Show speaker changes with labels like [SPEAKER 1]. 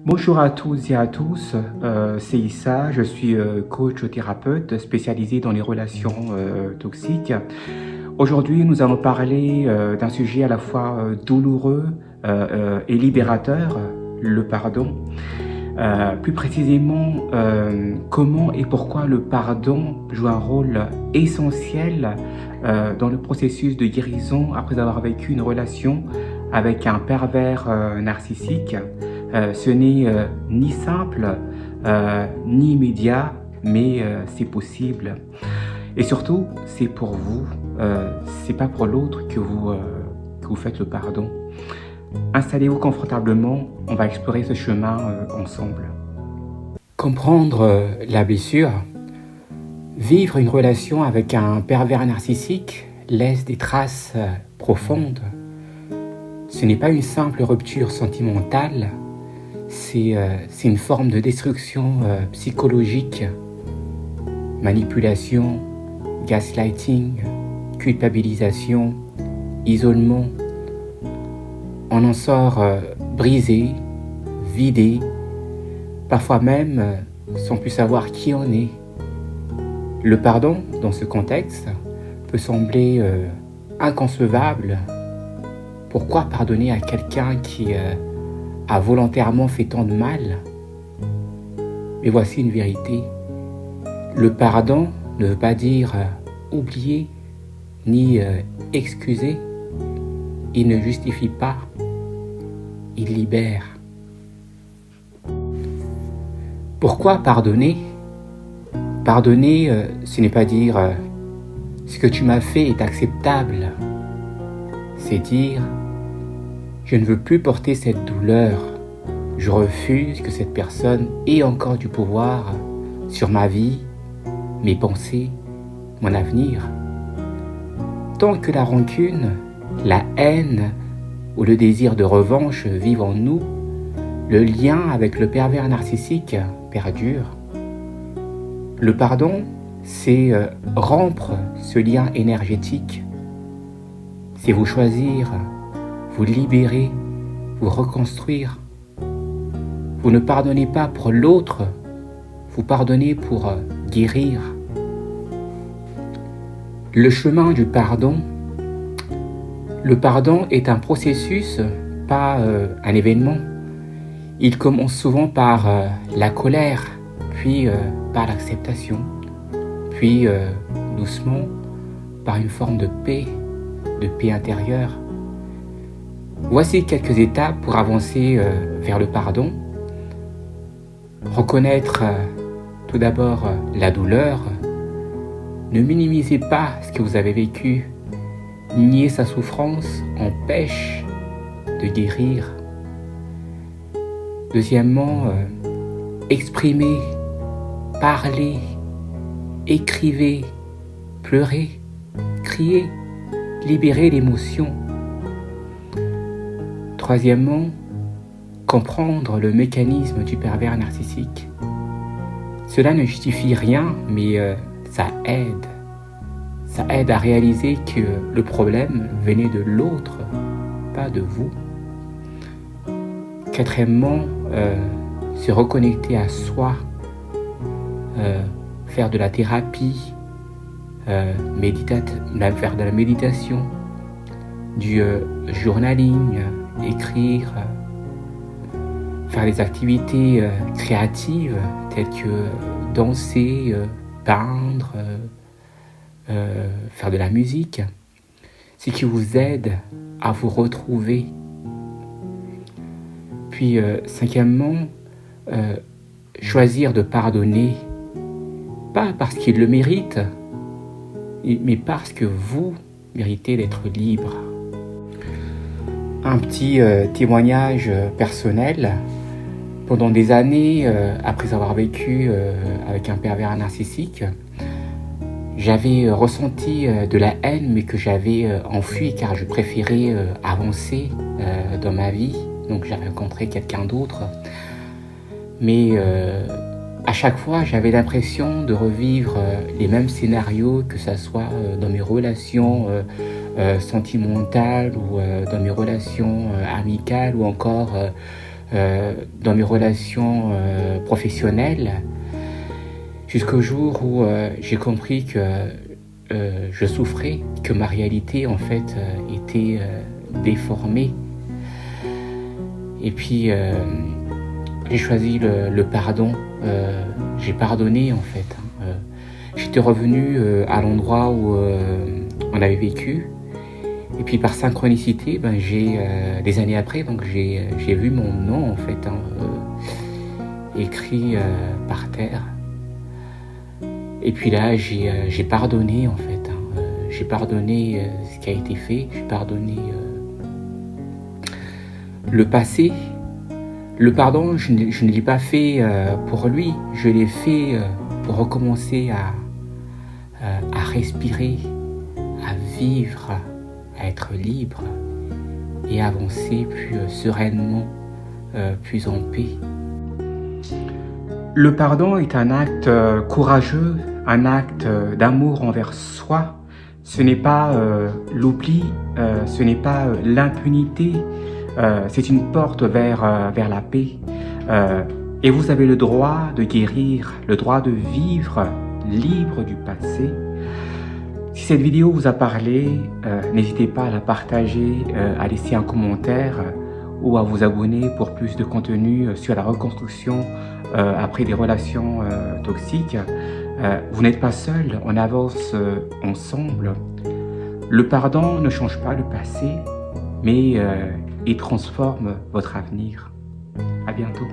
[SPEAKER 1] Bonjour à toutes et à tous, c'est Issa, je suis coach thérapeute spécialisé dans les relations toxiques. Aujourd'hui, nous allons parler d'un sujet à la fois douloureux et libérateur, le pardon. Plus précisément, comment et pourquoi le pardon joue un rôle essentiel dans le processus de guérison après avoir vécu une relation avec un pervers narcissique. Ce n'est ni simple, ni immédiat, mais c'est possible. Et surtout, c'est pour vous, c'est pas pour l'autre que vous faites le pardon. Installez-vous confortablement, on va explorer ce chemin ensemble. Comprendre la blessure, vivre une relation avec un pervers narcissique laisse des traces profondes. Ce n'est pas une simple rupture sentimentale, c'est une forme de destruction psychologique, manipulation, gaslighting, culpabilisation, isolement. On en sort brisé, vidé, parfois même sans plus savoir qui on est. Le pardon, dans ce contexte, peut sembler inconcevable. Pourquoi pardonner à quelqu'un qui a volontairement fait tant de mal? Mais voici une vérité. Le pardon ne veut pas dire oublier ni excuser. Il ne justifie pas, il libère. Pourquoi pardonner? Pardonner, ce n'est pas dire ce que tu m'as fait est acceptable. C'est dire je ne veux plus porter cette douleur. Je refuse que cette personne ait encore du pouvoir sur ma vie, mes pensées, mon avenir. Tant que la rancune, la haine ou le désir de revanche vivent en nous, le lien avec le pervers narcissique perdure. Le pardon, c'est rompre ce lien énergétique. C'est vous choisir, vous libérer, vous reconstruire. Vous ne pardonnez pas pour l'autre, vous pardonnez pour guérir. Le chemin du pardon. Le pardon est un processus, pas un événement. Il commence souvent par la colère, puis par l'acceptation, puis doucement par une forme de paix intérieure. Voici quelques étapes pour avancer vers le pardon. Reconnaître tout d'abord la douleur. Ne minimisez pas ce que vous avez vécu. Nier sa souffrance empêche de guérir. Deuxièmement, exprimez, parlez, écrivez, pleurez, criez, libérez l'émotion. Troisièmement, comprendre le mécanisme du pervers narcissique. Cela ne justifie rien, mais ça aide. Ça aide à réaliser que le problème venait de l'autre, pas de vous. Quatrièmement, se reconnecter à soi, faire de la thérapie, faire de la méditation, du journaling, écrire, faire des activités créatives telles que danser, peindre, faire de la musique, ce qui vous aide à vous retrouver. Puis cinquièmement, choisir de pardonner, pas parce qu'il le mérite, mais parce que vous méritez d'être libre. Un petit témoignage personnel. Pendant des années, après avoir vécu avec un pervers narcissique, j'avais ressenti de la haine, mais que j'avais enfui car je préférais avancer dans ma vie. Donc j'avais rencontré quelqu'un d'autre. Mais à chaque fois, j'avais l'impression de revivre les mêmes scénarios, que ce soit dans mes relations sentimentales ou dans mes relations amicales ou encore dans mes relations professionnelles, jusqu'au jour où j'ai compris que je souffrais, que ma réalité en fait était déformée. Et puis j'ai choisi le pardon, j'ai pardonné en fait. J'étais revenu à l'endroit où on avait vécu. Et puis par synchronicité, j'ai des années après, donc j'ai vu mon nom en fait écrit par terre. Et puis là, j'ai pardonné en fait. J'ai pardonné ce qui a été fait. J'ai pardonné le passé. Le pardon, je ne l'ai pas fait pour lui. Je l'ai fait pour recommencer à respirer, à vivre, à être libre et avancer plus sereinement, plus en paix. Le pardon est un acte courageux, un acte d'amour envers soi. Ce n'est pas l'oubli, ce n'est pas l'impunité, c'est une porte vers la paix. Et vous avez le droit de guérir, le droit de vivre libre du passé. Si cette vidéo vous a parlé, n'hésitez pas à la partager, à laisser un commentaire ou à vous abonner pour plus de contenu sur la reconstruction après des relations toxiques. Vous n'êtes pas seul, on avance ensemble. Le pardon ne change pas le passé, mais il transforme votre avenir. À bientôt.